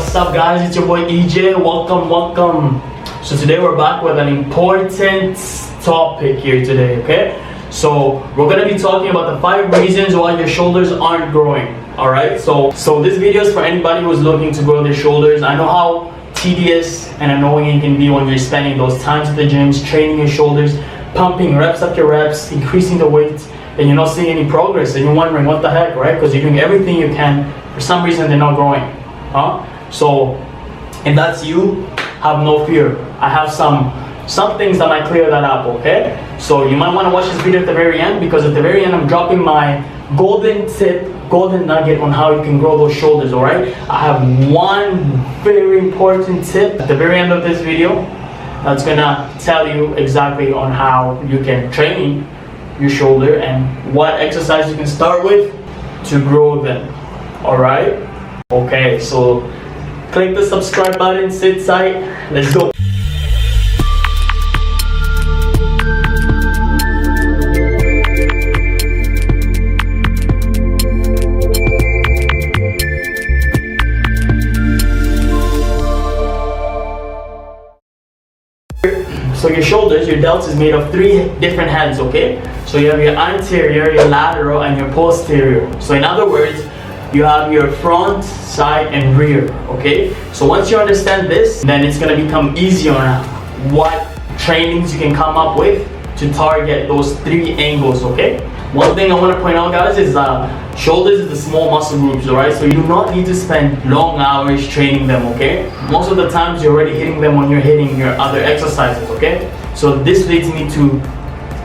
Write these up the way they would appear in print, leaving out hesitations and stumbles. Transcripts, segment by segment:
what's up guys, it's your boy EJ. Welcome. So today we're back with an important topic here today, okay? So we're gonna be talking about the 5 reasons why your shoulders aren't growing. Alright, so this video is for anybody who's looking to grow their shoulders. I know how tedious and annoying it can be when you're spending those times at the gyms, training your shoulders, pumping reps after reps, increasing the weight, and you're not seeing any progress, and you're wondering what the heck, right? Because you're doing everything you can, for some reason they're not growing. So if that's you, have no fear. I have some things that might clear that up, okay? So you might want to watch this video at the very end, because at the very end I'm dropping my golden nugget on how you can grow those shoulders. All right, I have one very important tip at the very end of this video that's gonna tell you exactly on how you can train your shoulder and what exercise you can start with to grow them. All right, okay, so click the subscribe button, sit tight, let's go. So your shoulders, your delts is made of 3 different heads, okay? So you have your anterior, your lateral, and your posterior. So in other words, you have your front, side, and rear, okay? So once you understand this, then it's gonna become easier on what trainings you can come up with to target those 3 angles, okay? One thing I want to point out, guys, is shoulders is the small muscle groups, alright? So you do not need to spend long hours training them, okay? Most of the times you're already hitting them when you're hitting your other exercises, okay? So this leads me to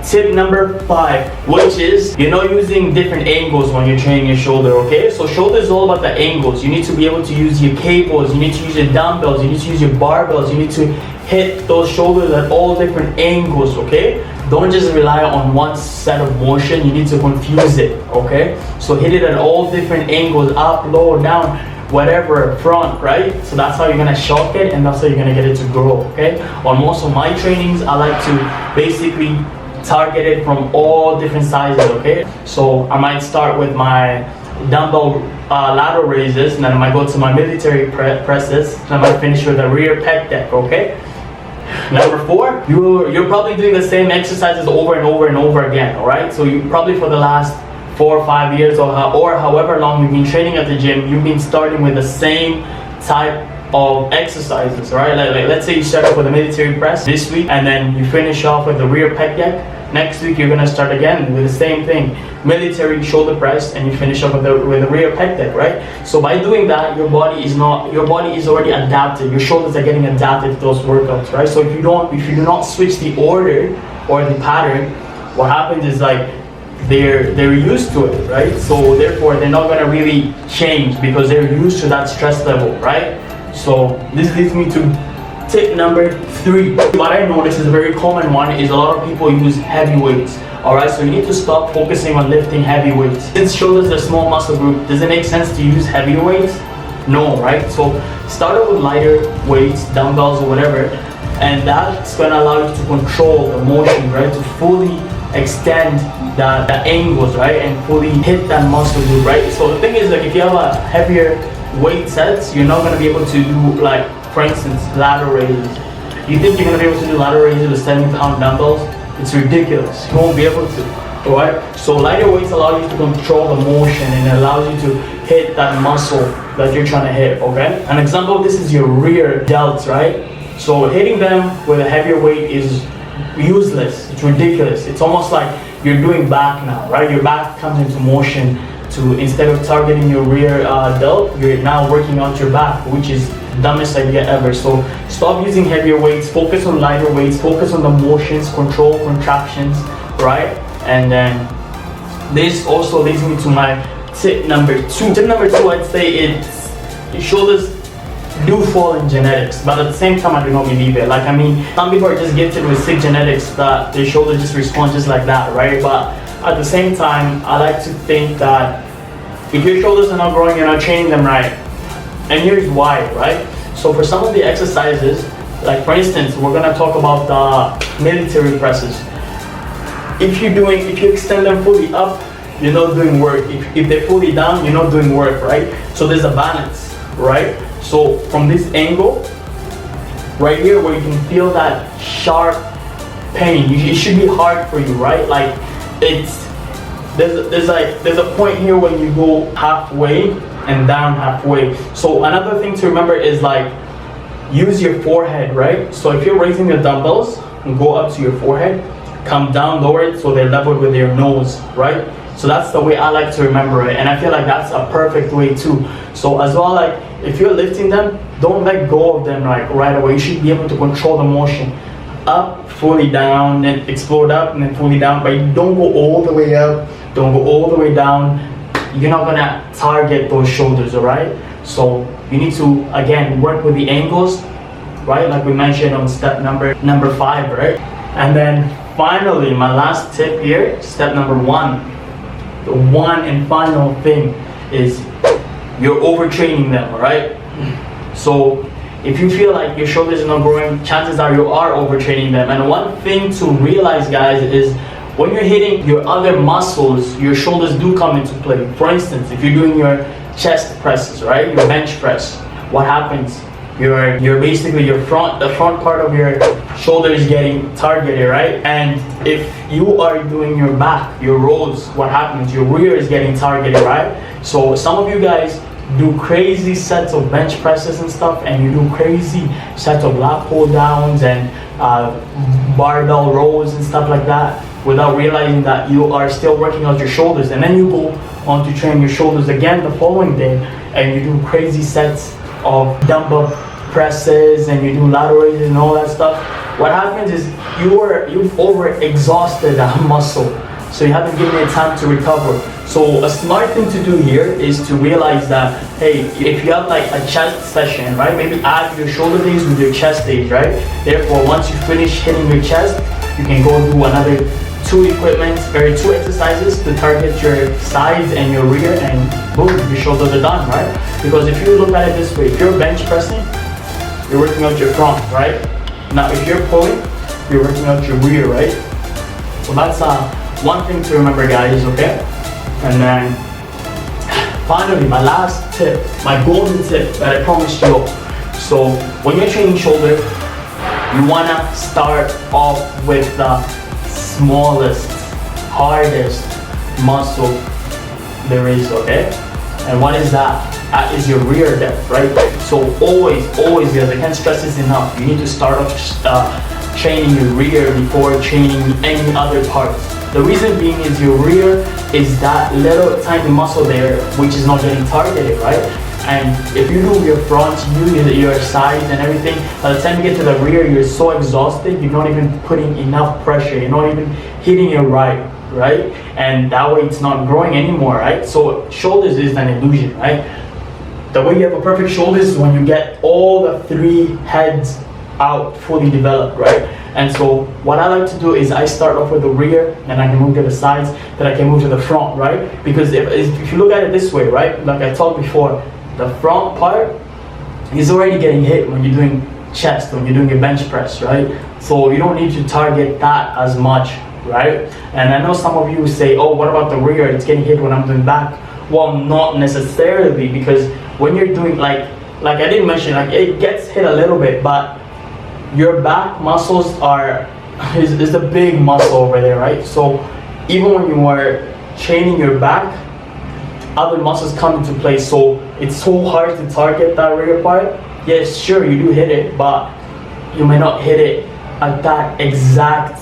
tip number 5, which is you're not using different angles when you're training your shoulder, okay? So shoulder is all about the angles. You need to be able to use your cables, you need to use your dumbbells, you need to use your barbells, you need to hit those shoulders at all different angles, okay? Don't just rely on one set of motion, you need to confuse it, okay? So hit it at all different angles, up, low, down, whatever, front, right? So that's how you're gonna shock it, and that's how you're gonna get it to grow, okay? On most of my trainings, I like to basically target it from all different sizes, okay? So I might start with my dumbbell lateral raises, and then I might go to my military presses, and I might finish with a rear pec deck, okay? Number 4, you're probably doing the same exercises over and over again, all right? So you probably for the last 4 or 5 years or however long you've been training at the gym, you've been starting with the same type of exercises, right? Like let's say you start off with a military press this week, and then you finish off with the rear pec deck. Next week you're gonna start again with the same thing, military shoulder press, and you finish up with the rear pec deck, right? So by doing that, your body is already adapted. Your shoulders are getting adapted to those workouts, right? So if you do not switch the order or the pattern, what happens is like they're used to it, right? So therefore they're not gonna really change because they're used to that stress level, right? So this leads me to tip number 3. What I noticed is a very common one is a lot of people use heavy weights. Alright, so you need to stop focusing on lifting heavy weights. Since shoulders are a small muscle group, does it make sense to use heavy weights? No, right? So start out with lighter weights, dumbbells or whatever, and that's going to allow you to control the motion, right? To fully extend the angles, right? And fully hit that muscle group, right? So the thing is, like, if you have a heavier weight sets, you're not going to be able to do, like, for instance, lateral raises. You think you're going to be able to do lateral raises with 70-pound dumbbells? It's ridiculous. You won't be able to. Alright? So lighter weights allow you to control the motion, and it allows you to hit that muscle that you're trying to hit, okay? An example of this is your rear delts, right? So hitting them with a heavier weight is useless. It's ridiculous. It's almost like you're doing back now, right? Your back comes into motion to, instead of targeting your rear delt, you're now working out your back, which is dumbest idea ever. So stop using heavier weights, focus on lighter weights, focus on the motions, control contractions, right? And then this also leads me to my tip number 2. Tip number 2, I'd say it's your shoulders do fall in genetics, but at the same time I do not believe it. Like, I mean, some people are just gifted with sick genetics that their shoulders just respond just like that, right? But at the same time, I like to think that if your shoulders are not growing, you're not training them right. And here's why, right? So for some of the exercises, like for instance, we're gonna talk about the military presses. If you extend them fully up, you're not doing work. If they're fully down, you're not doing work, right? So there's a balance. right? So from this angle, right here where you can feel that sharp pain, it should be hard for you, right? Like there's a point here when you go halfway and down halfway. So another thing to remember is like use your forehead, right? So if you're raising the dumbbells, go up to your forehead, come down, lower it so they're leveled with your nose, right? So that's the way I like to remember it, and I feel like that's a perfect way too. So as well, like if you're lifting them, don't let go of them like right away. You should be able to control the motion. Up, fully down, then explode up, and then fully down, but you don't go all the way up, don't go all the way down. You're not gonna target those shoulders, all right? So you need to, again, work with the angles, right? Like we mentioned on step number 5, right? And then finally, my last tip here, step number 1. The one and final thing is you're overtraining them, all right? So if you feel like your shoulders are not growing, chances are you are overtraining them. And one thing to realize, guys, is when you're hitting your other muscles, your shoulders do come into play. For instance, if you're doing your chest presses, right, your bench press, what happens? You're basically the front part of your shoulder is getting targeted, right? And if you are doing your back, your rows, what happens? Your rear is getting targeted, right? So some of you guys do crazy sets of bench presses and stuff, and you do crazy sets of lat pull downs and barbell rows and stuff like that without realizing that you are still working out your shoulders. And then you go on to train your shoulders again the following day, and you do crazy sets of dumbbell presses and you do lateral raises and all that stuff. What happens is you've over exhausted that muscle, so you haven't given it time to recover. So a smart thing to do here is to realize that, hey, if you have like a chest session, right, maybe add your shoulder days with your chest days, right? Therefore, once you finish hitting your chest, you can go do another 2 exercises to target your sides and your rear, and boom, your shoulders are done, right? Because if you look at it this way, if you're bench pressing, you're working out your front, right? Now if you're pulling, you're working out your rear, right? So that's one thing to remember, guys, okay? And then finally, my last tip, my golden tip that I promised you. So when you're training shoulder, you wanna start off with the smallest, hardest muscle there is, okay? And what is that? That is your rear depth, right? So always, guys, I can't stress this enough. You need to start off training your rear before training any other parts. The reason being is your rear is that little tiny muscle there which is not getting targeted, right? And if you do your front, you do your sides and everything, by the time you get to the rear, you're so exhausted, you're not even putting enough pressure, you're not even hitting it right? And that way it's not growing anymore, right? So shoulders is an illusion, right? The way you have a perfect shoulders is when you get all the 3 heads out fully developed, right? And so what I like to do is I start off with the rear, then I can move to the sides, then I can move to the front, right? Because if you look at it this way, right, like I talked before, the front part is already getting hit when you're doing chest, when you're doing a bench press, right? So you don't need to target that as much, right? And I know some of you say, oh, what about the rear? It's getting hit when I'm doing back. Well, not necessarily, because when you're doing like I didn't mention, like it gets hit a little bit, but your back muscles is the big muscle over there, right? So even when you are training your back, other muscles come into play. So it's so hard to target that rear part. Yes, sure, you do hit it, but you may not hit it at that exact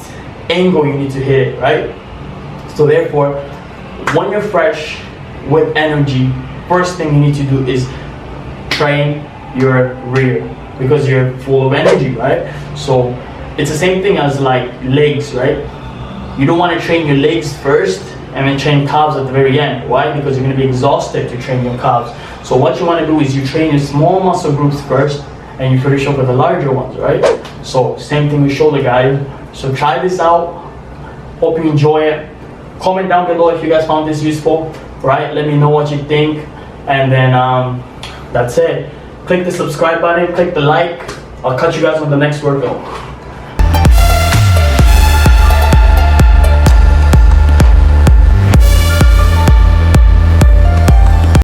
angle you need to hit it, right? So therefore, when you're fresh with energy, first thing you need to do is train your rear, because you're full of energy, right? So it's the same thing as like legs, right? You don't want to train your legs first and then train calves at the very end. Why? Because you're going to be exhausted to train your calves. So what you want to do is you train your small muscle groups first and you finish up with the larger ones, right? So same thing with shoulder, guys. So try this out. Hope you enjoy it. Comment down below if you guys found this useful, right? Let me know what you think, and then that's it. Click the subscribe button, click the like. I'll catch you guys on the next workout.